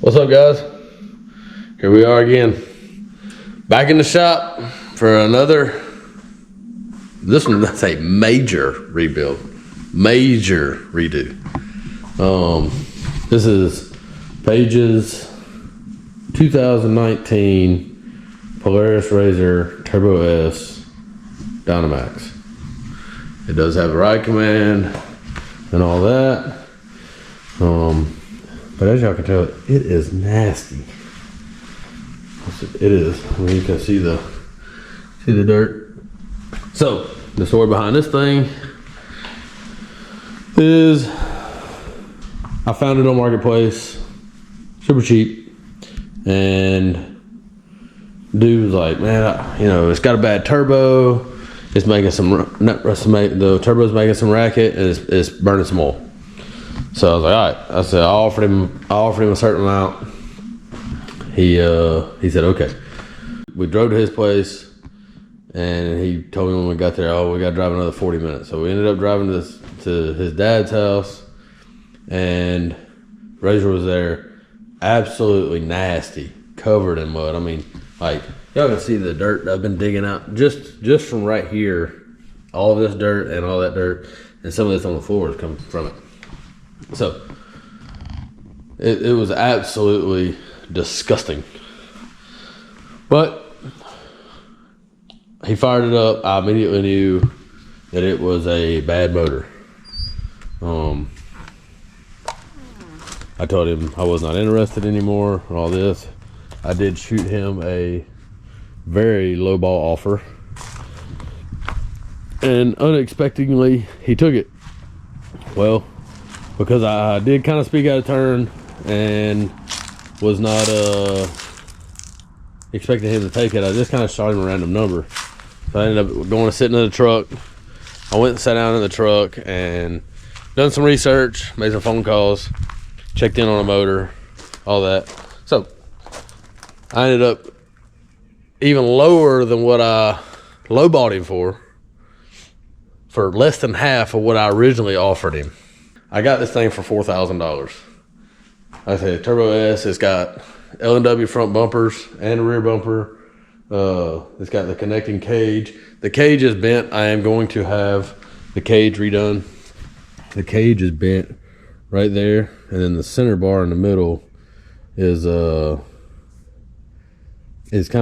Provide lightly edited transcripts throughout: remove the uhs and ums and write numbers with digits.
What's up, guys? Here we are again, back in the shop for another. This one, that's a major rebuild, major redo. This is Paige's 2019 Polaris RZR Turbo S Dynamax. It does have a ride command and all that. But as y'all can tell, it is nasty. It is. I mean, you can see the dirt. So the story behind this thing is I found it on Marketplace, super cheap, and dude was like, man, it's got a bad turbo. It's making the turbo's making some racket, and it's burning some oil. So I was like, all right. I said, I offered him a certain amount. He said, okay. We drove to his place, and he told me when we got there, we got to drive another 40 minutes. So we ended up driving to his dad's house, and RZR was there, absolutely nasty, covered in mud. I mean, like, y'all can see the dirt that I've been digging out just from right here. All of this dirt and all that dirt, and some of this on the floor is coming from it. So it was absolutely disgusting. But he fired it up. I immediately knew that it was a bad motor. I told him I was not interested anymore in all this. I did shoot him a very low ball offer, and unexpectedly he took it. Well, because I did kind of speak out of turn and was not expecting him to take it, I just kind of shot him a random number. So I ended up going to sit in the truck. I went and sat down in the truck and done some research, made some phone calls, checked in on a motor, all that. So I ended up even lower than what I lowballed him for less than half of what I originally offered him. I got this thing for $4,000. I said Turbo S. It's got L&W front bumpers and a rear bumper. It's got the connecting cage. The cage is bent. I am going to have the cage redone. The cage is bent right there, and then the center bar in the middle is kind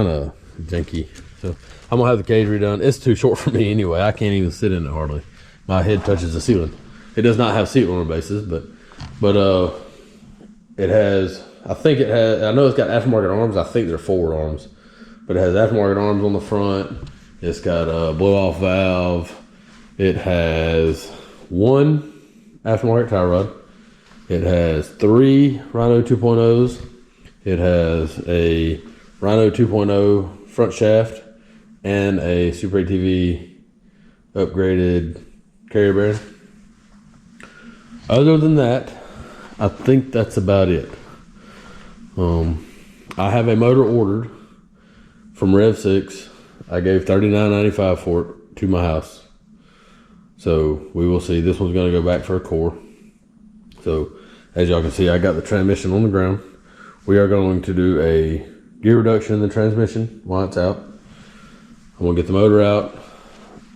of janky. So I'm gonna have the cage redone. It's too short for me anyway. I can't even sit in it hardly. My head touches the ceiling. It does not have seat warmer bases, but it has, I know it's got aftermarket arms. I think they're forward arms, but it has aftermarket arms on the front. It's got a blow off valve. It has one aftermarket tie rod. It has 3 Rhino 2.0s. It has a Rhino 2.0 front shaft and a Super ATV upgraded carrier bearing. Other than that, I think that's about it. I have a motor ordered from Rev 6. I gave $39.95 for it to my house. So we will see. This one's going to go back for a core. So as y'all can see, I got the transmission on the ground. We are going to do a gear reduction in the transmission while it's out. I'm going to get the motor out.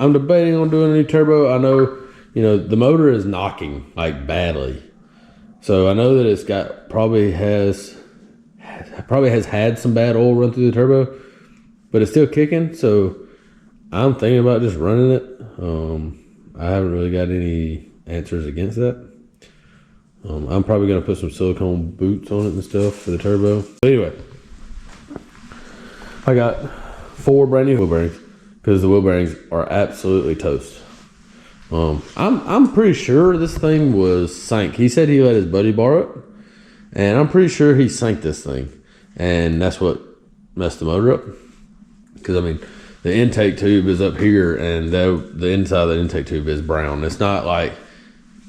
I'm debating on doing a new turbo. I know, the motor is knocking like badly. So I know that it's got probably has had some bad oil run through the turbo, but it's still kicking. So I'm thinking about just running it. I haven't really got any answers against that. I'm probably going to put some silicone boots on it and stuff for the turbo. But anyway, I got 4 brand new wheel bearings because the wheel bearings are absolutely toast. I'm pretty sure this thing was sank. He said he let his buddy borrow it, and I'm pretty sure he sank this thing, and that's what messed the motor up. Because I mean, the intake tube is up here, and the inside of the intake tube is brown. It's not like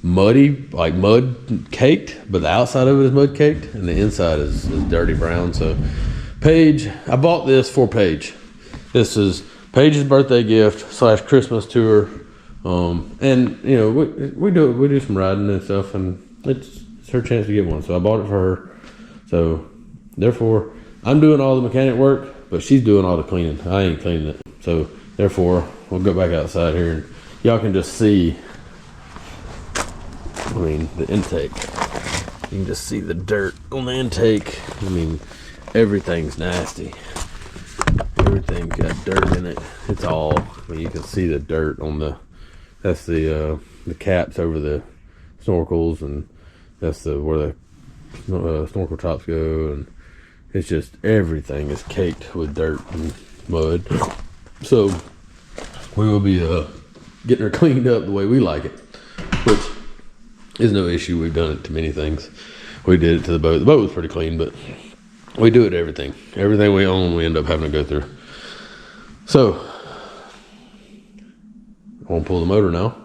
muddy, like mud caked, but the outside of it is mud caked, and the inside is dirty brown. So Paige, I bought this for Paige. This is Paige's birthday gift / Christmas tour. And we do some riding and stuff, and it's her chance to get one. So I bought it for her. So therefore, I'm doing all the mechanic work, but she's doing all the cleaning. I ain't cleaning it. So therefore, we'll go back outside here and y'all can just see, I mean, the intake. You can just see the dirt on the intake. I mean, everything's nasty. Everything's got dirt in it. It's all, I mean, you can see the dirt on the, that's the caps over the snorkels, and that's the where the snorkel tops go, and it's just everything is caked with dirt and mud. So we will be getting her cleaned up the way we like it, which is no issue. We've done it to many things. We did it to the boat. The boat was pretty clean, but we do it to everything. Everything we own, we end up having to go through. So I won't pull the motor now.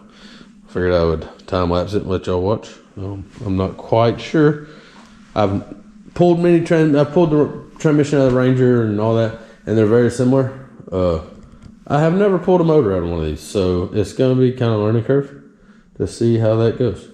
Figured I would time lapse it and let y'all watch. I'm not quite sure. I've pulled I've pulled the transmission out of the Ranger and all that, and they're very similar. I have never pulled a motor out of one of these, so it's gonna be kind of a learning curve to see how that goes.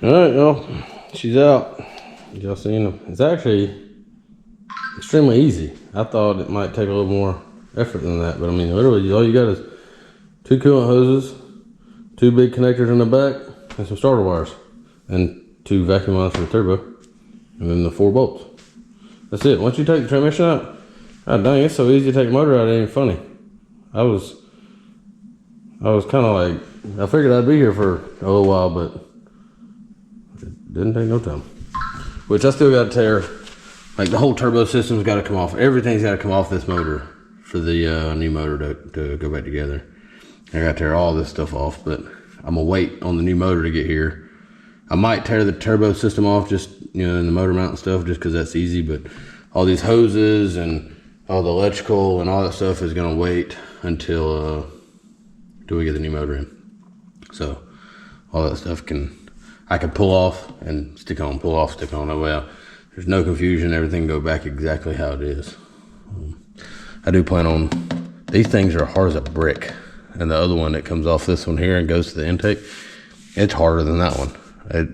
All right, y'all, she's out. Y'all seen them? It's actually extremely easy. I thought it might take a little more effort than that, but I mean, literally, all you got is 2 coolant hoses, 2 big connectors in the back, and some starter wires, and 2 vacuum lines for the turbo, and then the 4 bolts. That's it. Once you take the transmission out, god dang, it's so easy to take the motor out, it ain't funny. I was kind of like, I figured I'd be here for a little while, but it didn't take no time. Which I still got to tear, like the whole turbo system's got to come off. Everything's got to come off this motor for the new motor to go back together. I got to tear all this stuff off, but I'm gonna wait on the new motor to get here. I might tear the turbo system off, just, you know, in the motor mount and stuff, just because that's easy, but all these hoses and all the electrical and all that stuff is gonna wait until we get the new motor in. So all that stuff I can pull off and stick on, pull off, stick on. That way there's no confusion, everything go back exactly how it is. I do plan on, these things are hard as a brick, and the other one that comes off this one here and goes to the intake, it's harder than that one. It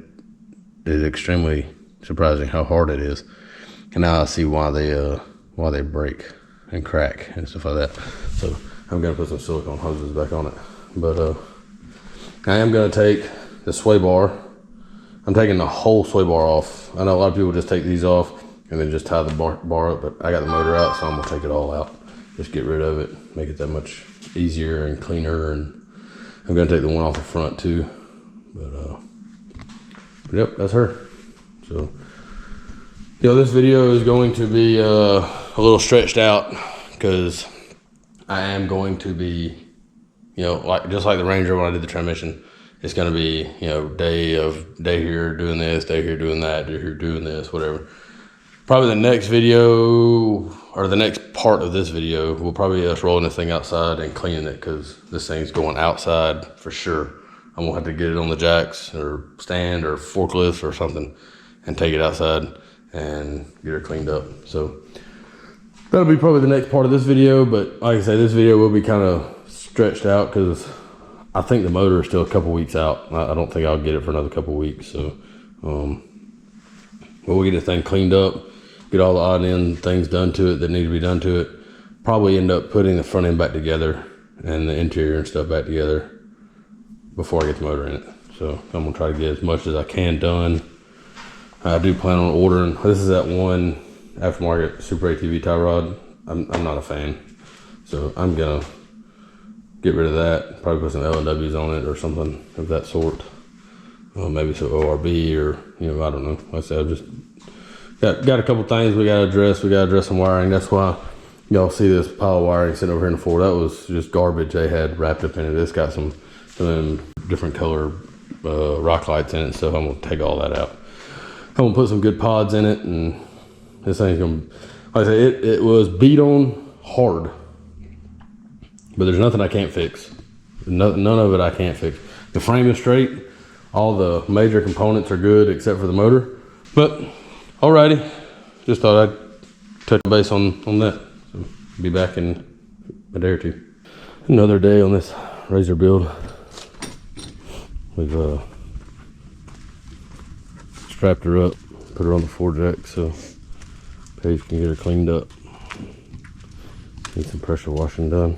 is extremely surprising how hard it is. And now I see why they break and crack and stuff like that. So I'm gonna put some silicone hoses back on it. But I am gonna take the sway bar. I'm taking the whole sway bar off. I know a lot of people just take these off and then just tie the bar up, but I got the motor out, so I'm gonna take it all out. Just get rid of it, make it that much easier and cleaner. And I'm gonna take the one off the front too. But yep, that's her. So, you know, this video is going to be a little stretched out because I am going to be, you know, just like the Ranger when I did the transmission, it's going to be, you know, day here doing this, day here doing that, day here doing this, whatever. Probably the next video, or the next part of this video, will probably be us rolling this thing outside and cleaning it, because this thing's going outside for sure. I'm gonna have to get it on the jacks or stand or forklift or something and take it outside and get her cleaned up. So that'll be probably the next part of this video, but like I say, this video will be kind of stretched out because I think the motor is still a couple weeks out. I don't think I'll get it for another couple weeks. So but we'll get this thing cleaned up, get all the odd end things done to it that need to be done to it. Probably end up putting the front end back together and the interior and stuff back together before I get the motor in it. So I'm gonna try to get as much as I can done I do plan on ordering. This is that one aftermarket Super ATV tie rod. I'm not a fan, so I'm gonna get rid of that. Probably put some L&Ws on it or something of that sort. Maybe some ORB or, you know, I don't know. Like I said, I've just got a couple things we gotta address. We gotta address some wiring. That's why y'all see this pile of wiring sitting over here in the floor. That was just garbage they had wrapped up in it. It's got some different color rock lights in it, so I'm gonna take all that out. I'm gonna put some good pods in it, and this thing's gonna, like I said, it was beat on hard, but there's nothing I can't fix. None of it I can't fix. The frame is straight. All the major components are good except for the motor. But alrighty, just thought I'd touch base on that. So be back in a day or two. Another day on this RZR build. We've strapped her up, put her on the floor jack so Paige can get her cleaned up. Need some pressure washing done.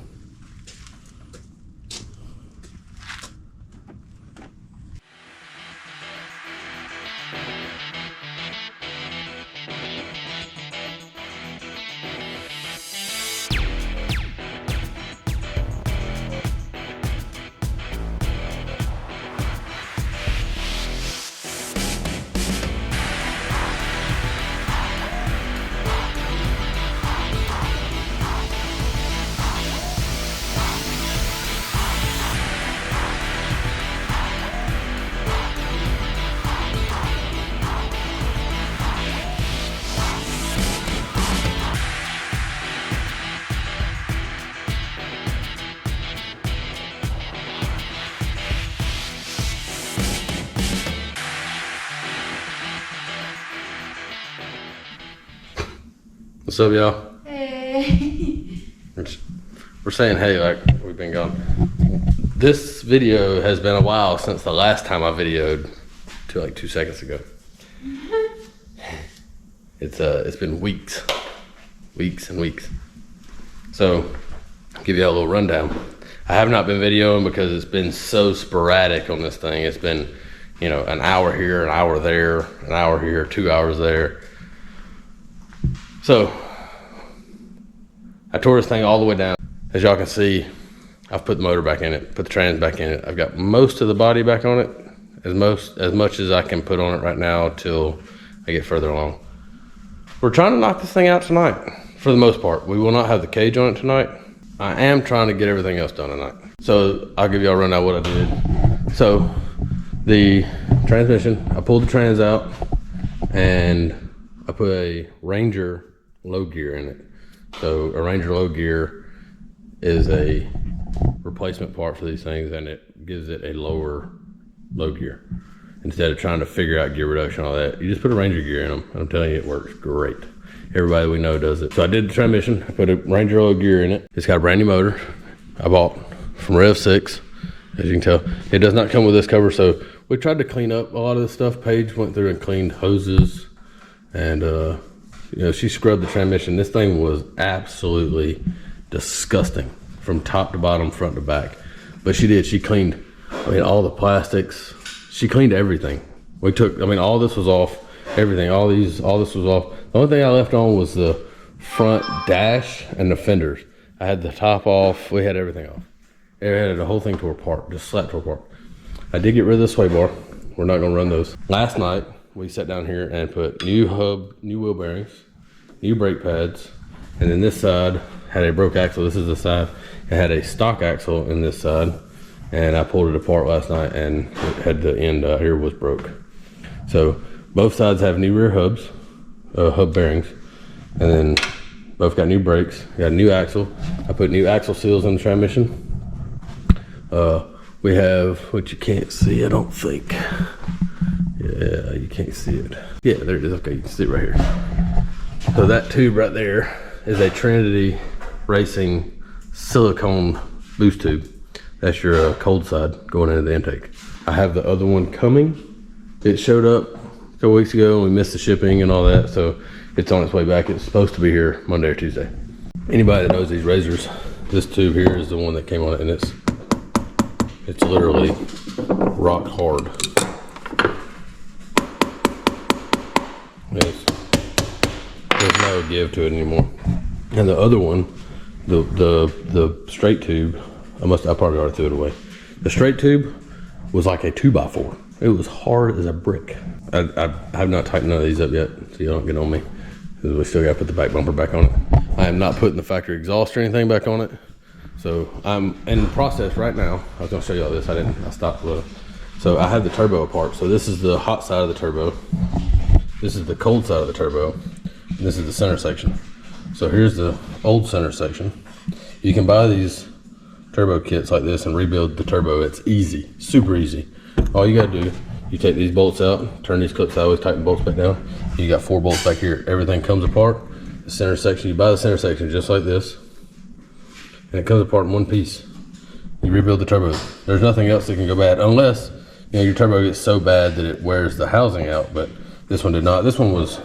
What's up, y'all? Hey. We're saying hey like we've been gone. This video has been a while since the last time I videoed, to like 2 seconds ago. It's been weeks and weeks. So I'll give you a little rundown. I have not been videoing because it's been so sporadic on this thing. It's been, you know, an hour here, an hour there, an hour here, 2 hours there. So I tore this thing all the way down. As y'all can see, I've put the motor back in it, put the trans back in it. I've got most of the body back on it, as much as I can put on it right now till I get further along. We're trying to knock this thing out tonight, for the most part. We will not have the cage on it tonight. I am trying to get everything else done tonight. So I'll give y'all a rundown what I did. So the transmission, I pulled the trans out and I put a Ranger low gear in it. So a Ranger low gear is a replacement part for these things, and it gives it a lower low gear. Instead of trying to figure out gear reduction and all that, you just put a Ranger gear in them. I'm telling you, it works great. Everybody we know does it. So I did the transmission. I put a Ranger low gear in it. It's got a brand new motor I bought from Rev6. As you can tell, it does not come with this cover. So we tried to clean up a lot of this stuff. Paige went through and cleaned hoses, and you know, she scrubbed the transmission. This thing was absolutely disgusting from top to bottom, front to back. But she did. She cleaned, I mean, all the plastics. She cleaned everything. We took, I mean, all this was off. Everything, all this was off. The only thing I left on was the front dash and the fenders. I had the top off. We had everything off. It had the whole thing tore apart, just slapped tore apart. I did get rid of the sway bar. We're not gonna run those. Last night, we sat down here and put new hub, new wheel bearings, new brake pads, and then this side had a broke axle. This is the side. It had a stock axle in this side, and I pulled it apart last night, and it had the end out here was broke. So both sides have new rear hubs, hub bearings, and then both got new brakes. Got a new axle. I put new axle seals in the transmission. We have, what you can't see, I don't think. Yeah, you can't see it. Yeah, there it is. Okay, you can see it right here. So that tube right there is a Trinity Racing silicone boost tube. That's your cold side going into the intake. I have the other one coming. It showed up a couple weeks ago and we missed the shipping and all that, so it's on its way back. It's supposed to be here Monday or Tuesday. Anybody that knows these RZRs, this tube here is the one that came on it, and it's literally rock hard. no give to it anymore. And the other one, the straight tube, I probably already threw it away. The straight tube was like a 2x4. It was hard as a brick. I have not tightened none of these up yet, so you don't get on me. Because we still got to put the back bumper back on it. I am not putting the factory exhaust or anything back on it. So I'm in the process right now. I was gonna show you all this. I stopped. So I have the turbo apart. So this is the hot side of the turbo. This is the cold side of the turbo. And this is the center section. So here's the old center section. You can buy these turbo kits like this and rebuild the turbo. It's easy, super easy. All you gotta do, you take these bolts out, turn these clips sideways, tighten bolts back down. You got 4 bolts back here. Everything comes apart. The center section, you buy the center section just like this, and it comes apart in one piece. You rebuild the turbo. There's nothing else that can go bad unless your turbo gets so bad that it wears the housing out, but this one did not. This one was,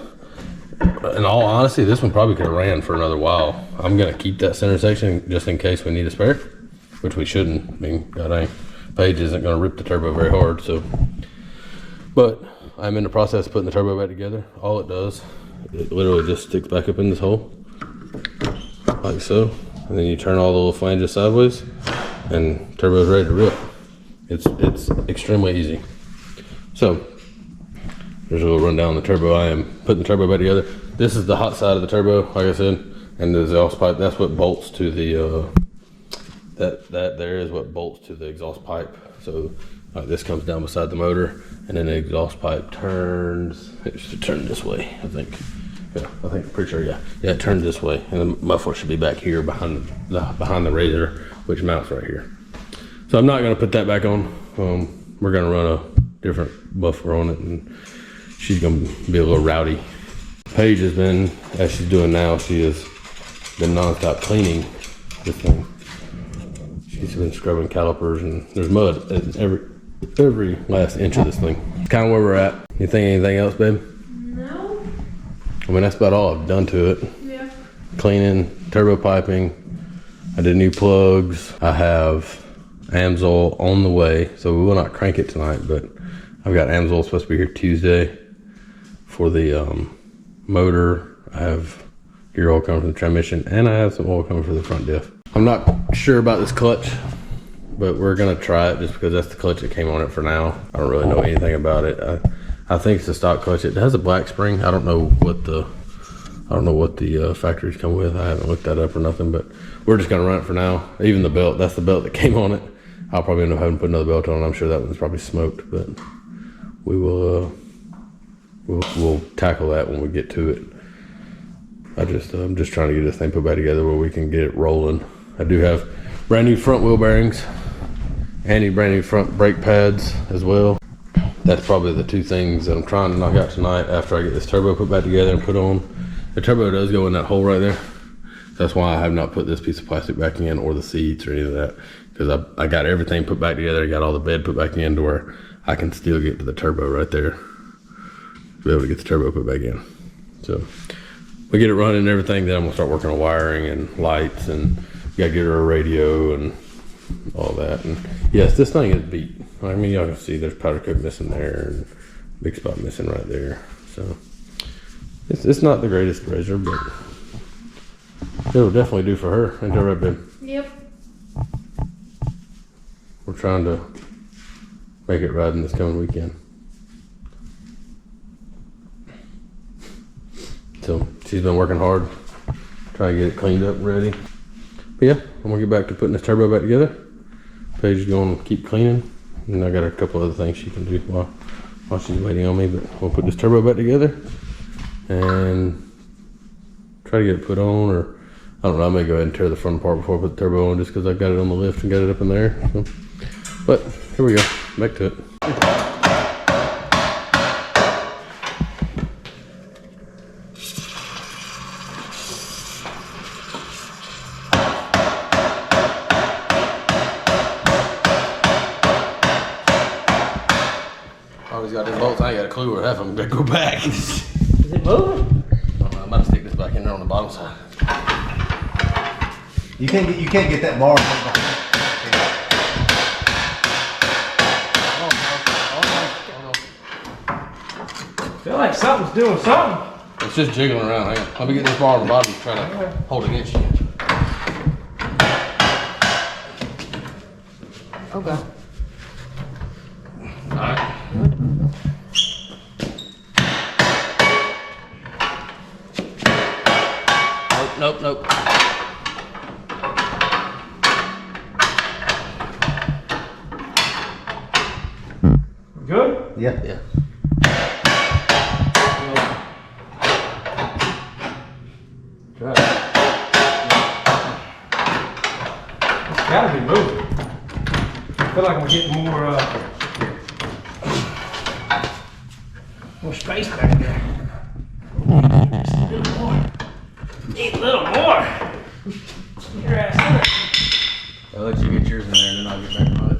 in all honesty, this one probably could have ran for another while. I'm gonna keep that center section just in case we need a spare, which we shouldn't. I mean, god dang, Paige isn't gonna rip the turbo very hard, so. But I'm in the process of putting the turbo back together. All it does, it literally just sticks back up in this hole, like so. And then you turn all the little flanges sideways, and turbo's ready to rip. It's extremely easy. So, there's a little rundown on the turbo. I am putting the turbo back together. This is the hot side of the turbo, like I said, and the exhaust pipe. That's what bolts to the that there is what bolts to the exhaust pipe. So this comes down beside the motor, and then the exhaust pipe turns. It should turn this way, I think. Yeah, I'm pretty sure. Yeah, it turns this way, and the muffler should be back here behind the RZR, which mounts right here. So I'm not gonna put that back on. We're gonna run a different muffler on it, and she's gonna be a little rowdy. Paige has been, as she's doing now, she has been nonstop cleaning this thing. She's been scrubbing calipers, and there's mud at every last inch of this thing. Kind of where we're at. You think anything else, babe? No. I mean, that's about all I've done to it. Yeah. Cleaning, turbo piping. I did new plugs. I have Amsoil on the way, so we will not crank it tonight, but I've got Amsoil supposed to be here Tuesday for the motor. I have gear oil coming from the transmission, and I have some oil coming for the front diff. I'm not sure about this clutch, but we're gonna try it just because that's the clutch that came on it for now. I don't really know anything about it. I think it's a stock clutch. It has a black spring. I don't know what the factories come with. I haven't looked that up or nothing, but we're just gonna run it for now. Even the belt, that's the belt that came on it. I'll probably end up having to put another belt on. I'm sure that one's probably smoked, but we will we'll tackle that when we get to it. I'm just trying to get this thing put back together where we can get it rolling. I do have brand new front wheel bearings and brand new front brake pads as well. That's probably the 2 things that I'm trying to knock out tonight after I get this turbo put back together and put on. The turbo does go in that hole right there. That's why I have not put this piece of plastic back in, or the seats or any of that, because I got everything put back together. I got all the bed put back in to where I can still get to the turbo right there to be able to get the turbo put back in. So we get it running and everything, then I'm gonna start working on wiring and lights, and gotta get her a radio and all that. And yes, this thing is beat. I mean, y'all can see there's powder coat missing there and big spot missing right there. So it's not the greatest RZR, but it'll definitely do for her. Ain't that right, babe? Yep. We're trying to make it riding this coming weekend. So she's been working hard, trying to get it cleaned up and ready. But yeah, I'm gonna get back to putting this turbo back together. Paige is going to keep cleaning, and I got a couple other things she can do while she's waiting on me. But we'll put this turbo back together and try to get it put on, or I don't know, I may go ahead and tear the front apart before I put the turbo on, just because I got it on the lift and got it up in there. So, but here we go, back to it. All these goddamn bolts, I ain't got a clue where half of them gotta go back. Is it moving? I'm about to stick this back in there on the bottom side. You can't get that bar. I feel like something's doing something. It's just jiggling around. Hang on. Let me get this bar on the bottom and try to hold it against you. Okay. Alright. Nope, nope. Good? Yeah. Yeah. Good. It's gotta be moving. I feel like I'm getting more space back there. Just a little more. Need a little more. Get your ass in there. I'll let you get yours in there and then I'll get back on it.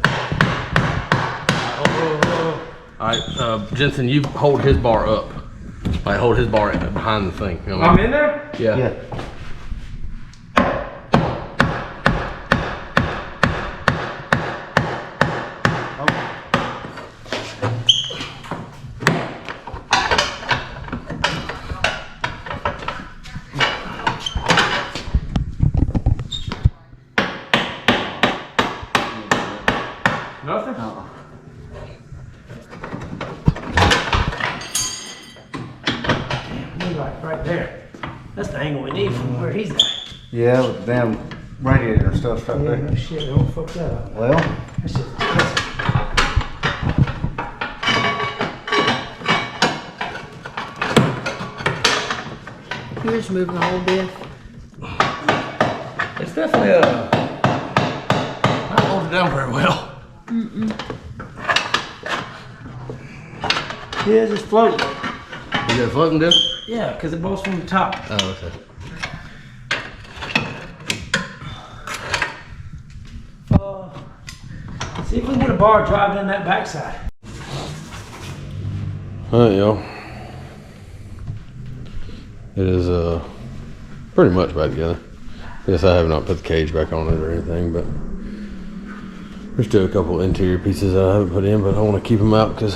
Alright, Jensen, you hold his bar up. Like, hold his bar behind the thing. You know what I I'm mean? in there? Yeah. Yeah. Nothing? Like right there. That's the angle we need from where he's at. Yeah, with the damn radiator and stuff right Yeah, there. no shit, don't fuck that up. Well, That's just expensive. You're just moving the whole bit. It's definitely not holding down very well. Yeah, it's just floating. You got a floating disc? Yeah, because it bolts from the top. Oh, okay. See if we can get a bar driving in that backside. Alright, y'all. It is pretty much back together. Yes, I have not put the cage back on it or anything, but there's still a couple interior pieces that I haven't put in, but I want to keep them out because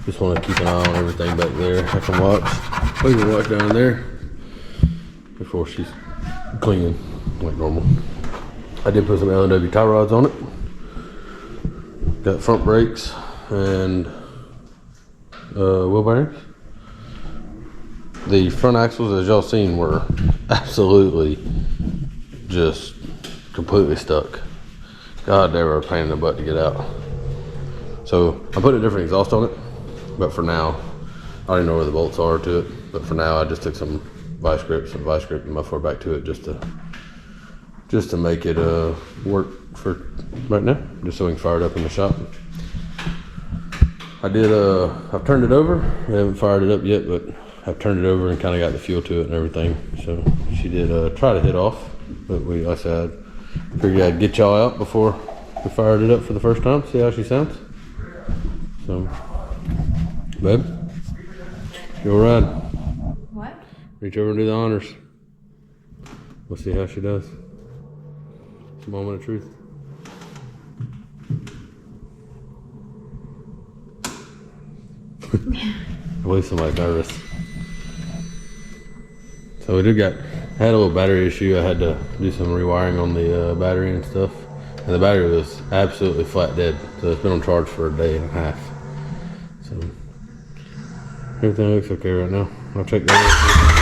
just want to keep an eye on everything back there. I can watch. We can watch down there before she's cleaning like normal. I did put some L&W tie rods on it. Got front brakes and wheel bearings. The front axles, as y'all seen, were absolutely just completely stuck. God, they were a pain in the butt to get out. So I put a different exhaust on it, but for now, I don't even know where the bolts are to it. But for now, I just took some vice grips and muffler back to it just to make it work for right now, just so we can fire it up in the shop. I did I've turned it over. I haven't fired it up yet, but I've turned it over and kind of got the fuel to it and everything. So she did try to hit off, but like I said, I figured I'd get y'all out before we fired it up for the first time, see how she sounds. So, babe, go ride. What? Reach over and do the honors. We'll see how she does. It's a moment of truth. I believe somebody's nervous. So we had a little battery issue. I had to do some rewiring on the battery and stuff. And the battery was absolutely flat dead. So it's been on charge for a day and a half. So everything looks okay right now. I'll check that out.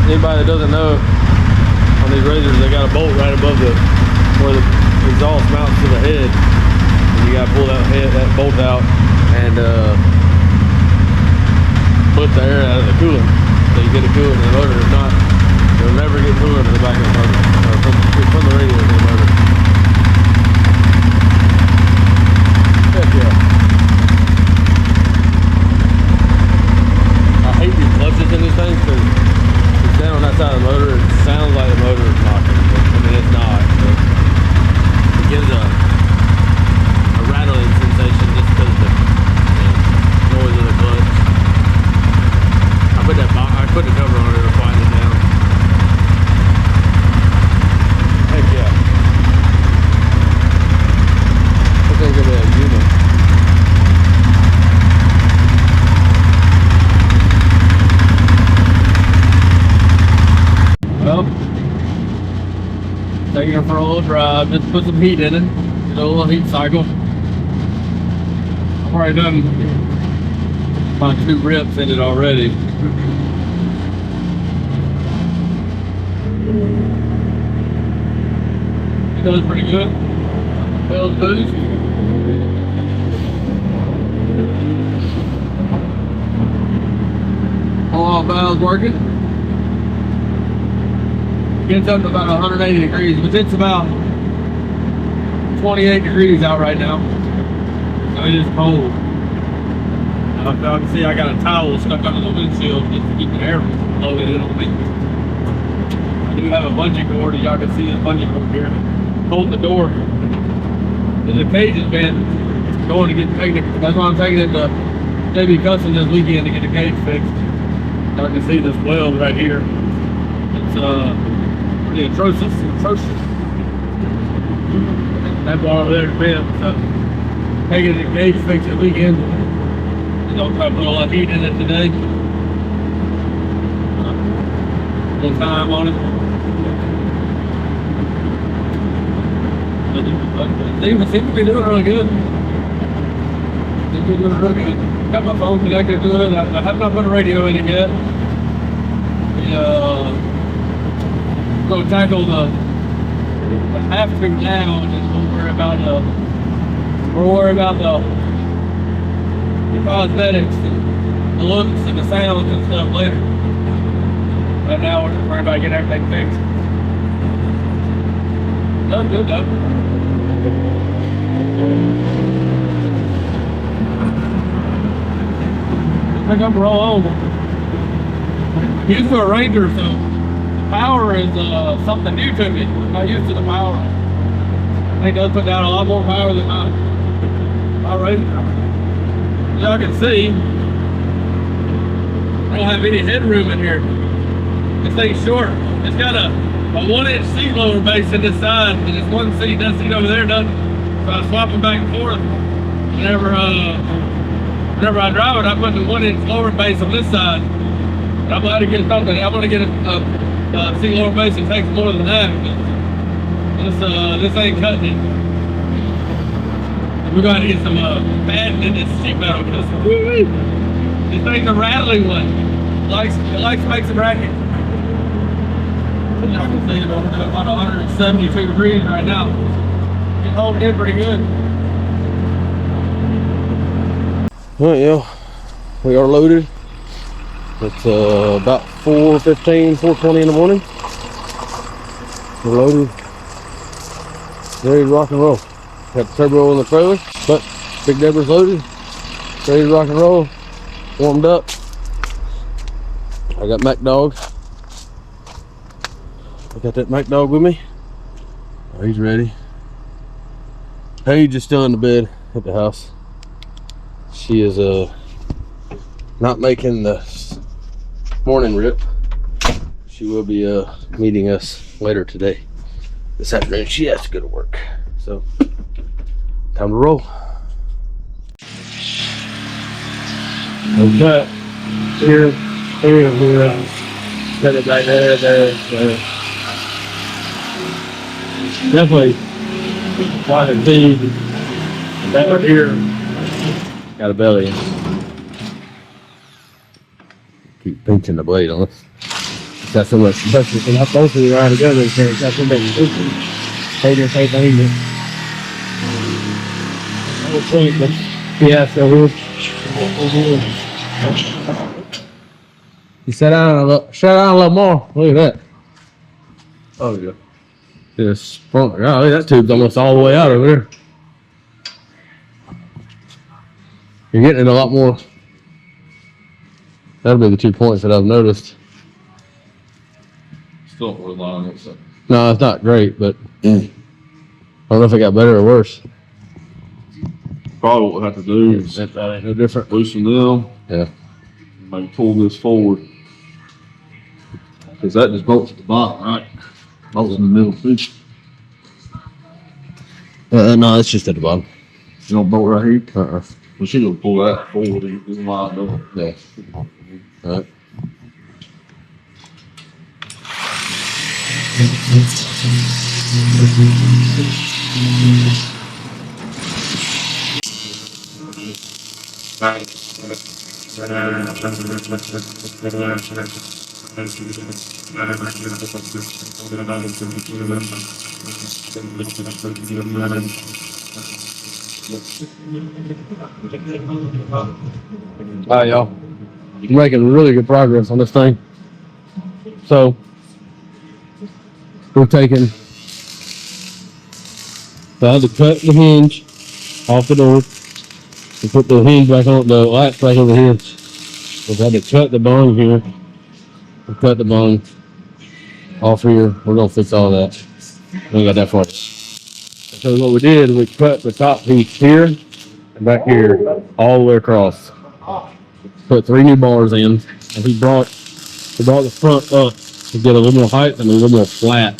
Anybody that doesn't know, on these razors they got a bolt right above where the exhaust mounts to the head, and you got to pull that bolt out and put the air out of the coolant. so you get it coolant in the motor. If not, you'll never get coolant in the back of the motor, or from the radio to the motor. Heck yeah. I hate these clutches in these things because you stand on that side of the motor, it sounds like the motor is knocking, but I mean it's not. But it gives a rattling sensation just because of the noise of the clutch. I put the cover on it to quieten it down. Heck yeah. I think it'll be a unit. Well, taking it for a little drive, just put some heat in it, get a little heat cycle. I've already done about 2 rips in it already. It does pretty good. Feels boost. All valves working. Gets up to about 180 degrees, but it's about 28 degrees out right now. So it is cold. Now, if y'all can see, I got a towel stuck under the windshield just to keep the air blowing in on me. I do have a bungee cord, and y'all can see the bungee cord here. Holding the door. There's a Paige has been going to get taken. That's why I'm taking it to JB Custom this weekend to get the cage fixed. Y'all can see this weld right here. It's pretty atrocious. That bar over there is bent, so taking the cage fixed this weekend. Don't try to put a lot of heat in it today. A little time on it. They seem to be doing really good. Seem to be doing really good. Got my phone connected to it. I have not put a radio in it yet. Go tackle the after now, and just we'll worry about the cosmetics, the looks, and the sounds and stuff later. Right now, we're just worried about getting everything fixed. Done good though. I think I'm roll on. Used to a Ranger, so power is something new to me. I'm not used to the power. I think it does put down a lot more power than my Ranger. As y'all can see, I don't have any headroom in here. This thing's short. It's got a 1-inch seat lower base in this side, and this one seat, that seat over there doesn't. So I swap them back and forth. Whenever I drive it, I put the 1-inch lower base on this side. But I'm going to get something. I'm going to get a seat lower base that takes more than that. This ain't cutting it. We're going to get some padding in this sheet metal because this thing's a rattling one. It likes to make some racket. Y'all can see it over there about 172 degrees right now. It's holding in pretty good. Alright, yeah, we are loaded. It's about 4:15, 4:20 in the morning. We're loaded, ready to rock and roll. Got the turbo in the trailer, but Big Deborah's loaded, ready to rock and roll, warmed up. I got Mac Dog. I got that Mac Dog with me. Oh, he's ready. Paige is still in the bed at the house. She is not making the morning rip. She will be meeting us later today. This afternoon she has to go to work. So time to roll. Okay. Here we're got it right there. Definitely want to see that right here. Got a belly. Keep pinching the blade on us. It's got so much pressure. So not both of you around together. It's got so much pressure. Hey, this ain't thing. Yeah, so we're You sit down a little more. Look at that. Oh yeah. This front. Oh, that tube's almost all the way out over there. You're getting it a lot more. That'll be the 2 points that I've noticed. Still don't rely on it. So. No, it's not great, but I don't know if it got better or worse. Probably what we'll have to do is That ain't no different. loosen them. Yeah. Maybe pull this forward. Because that just bolts at the bottom, right? Bolts in the middle too. No, it's just at the bottom. You don't bolt right here? Uh-uh. We should go pull that forward and just line up. Yeah. All right. All right, y'all. We're making really good progress on this thing. So, we're taking, so I had to cut the hinge off the door and put the hinge back on, the latch back on the hinge. So I had to cut the bung here, and cut the bung off here. We're gonna fix all that. We ain't got that far. So what we did, we cut the top piece here and back here, all the way across. Put 3 new bars in, and we brought the front up to get a little more height and a little more flat at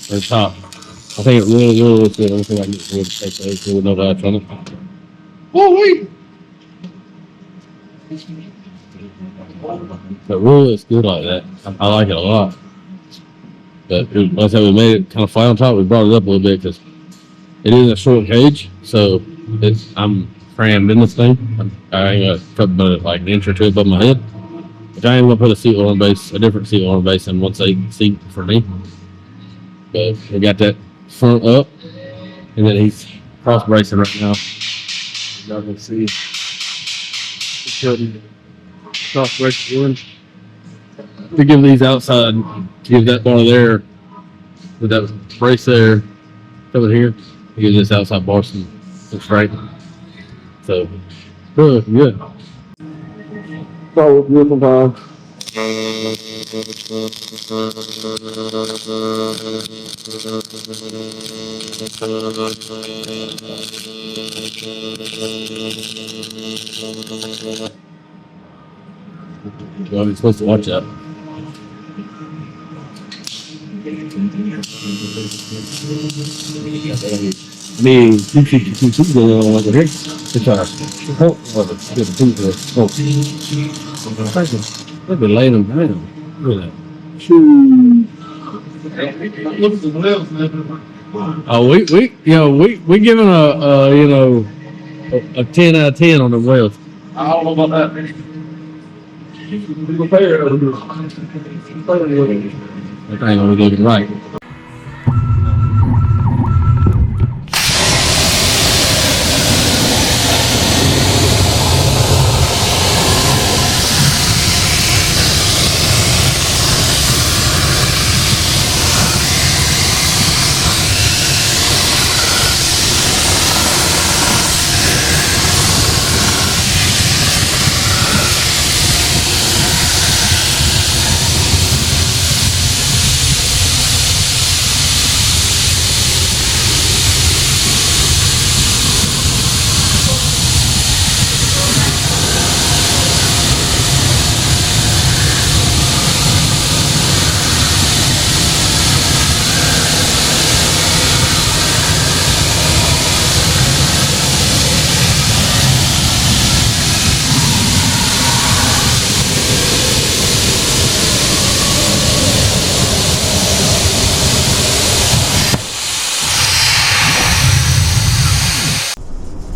the top. I think it really looks good. I don't think I can get rid of those with no lights on it. Oh wait! But really looks good like that. I like it a lot. But like I said, we made it kind of flat on top. We brought it up a little bit because it is a short cage, so I'm crammed in this thing. I ain't got but like an inch or 2 above my head. Which I ain't gonna put a seat lowering base, a different seat lowering base than 1/8 seat for me. But we got that front up, and then he's cross bracing right now. Y'all can see he's putting cross bracing in. To give these outside, to give that bar there, with that brace there, over here, to give this outside bar some straight. So, good, good. So, beautiful time. Well, you're supposed to watch that. I mean, you going on over here. It's they've been laying them down. Look at that. Oh, we giving a 10 out of 10 on the wheels. I don't know about that. That thing gonna be looking right.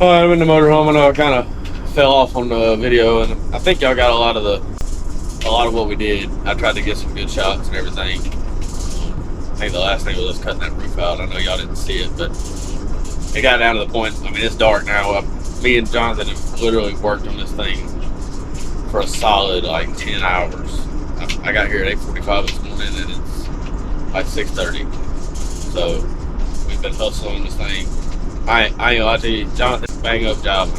I'm in the motorhome. I know I kind of fell off on the video, and I think y'all got a lot of what we did. I tried to get some good shots and everything. I think the last thing was us cutting that roof out. I know y'all didn't see it, but it got down to the point. I mean, it's dark now. Me and Jonathan have literally worked on this thing for a solid like 10 hours. I got here at 8:45 this morning and it's like 6:30. So we've been hustling this thing. I ain't gonna lie to you, Jonathan, bang up job.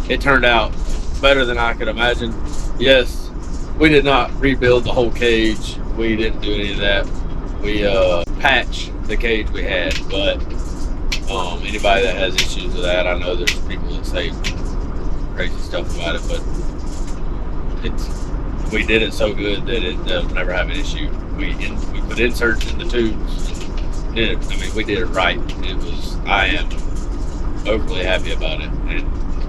It turned out better than I could imagine. Yes, we did not rebuild the whole cage. We didn't do any of that. We patched the cage we had, but anybody that has issues with that, I know there's people that say crazy stuff about it, but we did it so good that it'll never have an issue. We put inserts in the tubes. We did it right. I am overly happy about it, and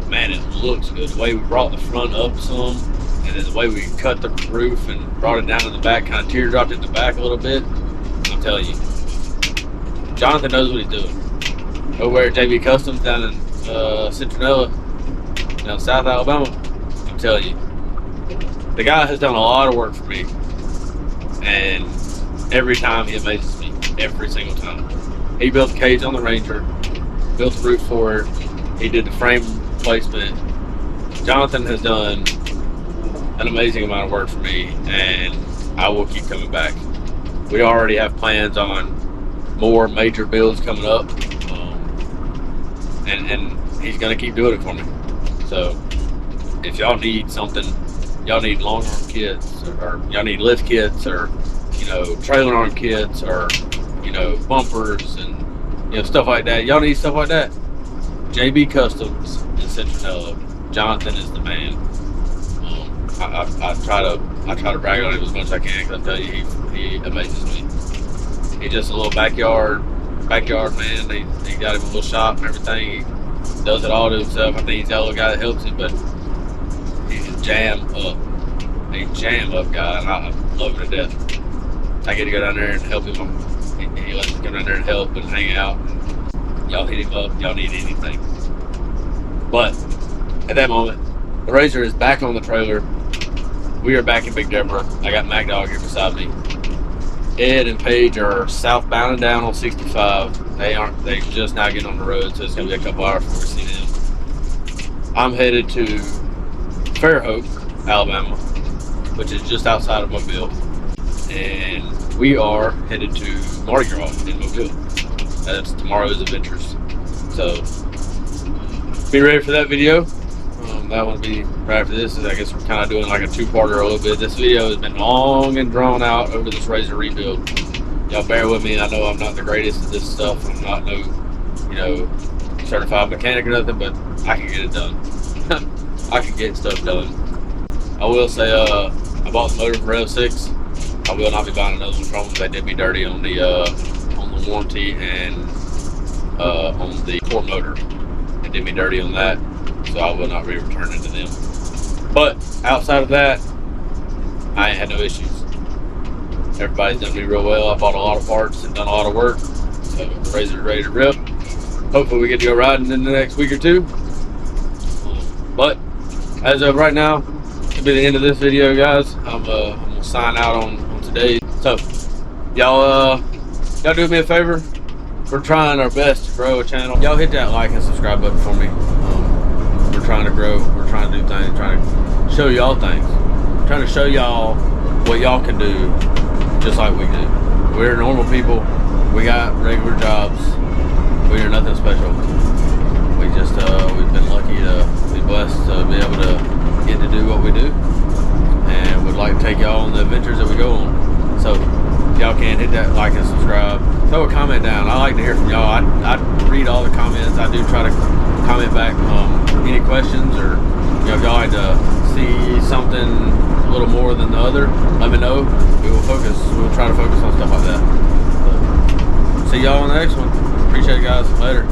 man, it looks good. The way we brought the front up some, and then the way we cut the roof and brought it down in the back, kind of teardropped in the back a little bit. I'm telling you, Jonathan knows what he's doing. Over at JB Customs down in Centronella, down South Alabama, I'm telling you, the guy has done a lot of work for me, and every time he amazes me, every single time. He built the cage on the Ranger, built the roof for it, he did the frame placement. Jonathan has done an amazing amount of work for me, and I will keep coming back. We already have plans on more major builds coming up, and he's gonna keep doing it for me. So if y'all need something, y'all need long arm kits, or y'all need lift kits, or trailer arm kits, or bumpers and stuff like that. Y'all need stuff like that. JB Customs in Centronella. Jonathan is the man. I try to brag on him as much as I can, because I tell you, he amazes me. He's just a little backyard man. He got him a little shop and everything. He does it all to himself. I think he's the only guy that helps him, but he's a jam up guy, and I love him to death. I get to go down there and help him. He lets me come down there and help and hang out. Y'all hit him up. Y'all need anything. But at that moment, the RZR is back on the trailer. We are back in Big Deborah. I got Mac Dog here beside me. Ed and Paige are southbound and down on 65. They just now getting on the road, so it's gonna be a couple hours before we see them. I'm headed to Fairhope, Alabama, which is just outside of Mobile, and we are headed to Mardi Gras in Mobile. That's tomorrow's adventures. So be ready for that video. That will be right after this. I guess we're kind of doing like a two-parter a little bit. This video has been long and drawn out over this RZR rebuild. Y'all bear with me. I know I'm not the greatest at this stuff. I'm not no, certified mechanic or nothing, but I can get it done. I can get stuff done. I will say, I bought the motor from Rev 6. I will not be buying another one from them. They did me dirty on the warranty and on the core motor. They did me dirty on that. So I will not be returning to them. But outside of that, I ain't had no issues. Everybody's done me real well. I bought a lot of parts and done a lot of work. So the RZR's ready to rip. Hopefully we get to go riding in the next week or two. But as of right now, it'll be the end of this video, guys. I'm gonna sign out on today. So y'all do me a favor. We're trying our best to grow a channel. Y'all hit that like and subscribe button for me. We're trying to grow. We're trying to do things. Trying to show y'all things. Trying to show y'all what y'all can do, just like we do. We're normal people. We got regular jobs. We are nothing special. We just we've been lucky to be blessed to be able to get to do what we do, and would like to take y'all on the adventures that we go on. So if y'all can, hit that like and subscribe. Throw a comment down. I like to hear from y'all. I read all the comments. I do try to comment back any questions, or if y'all like to see something a little more than the other, let me know. We'll try to focus on stuff like that. So, see y'all on the next one. Appreciate it, guys. Later.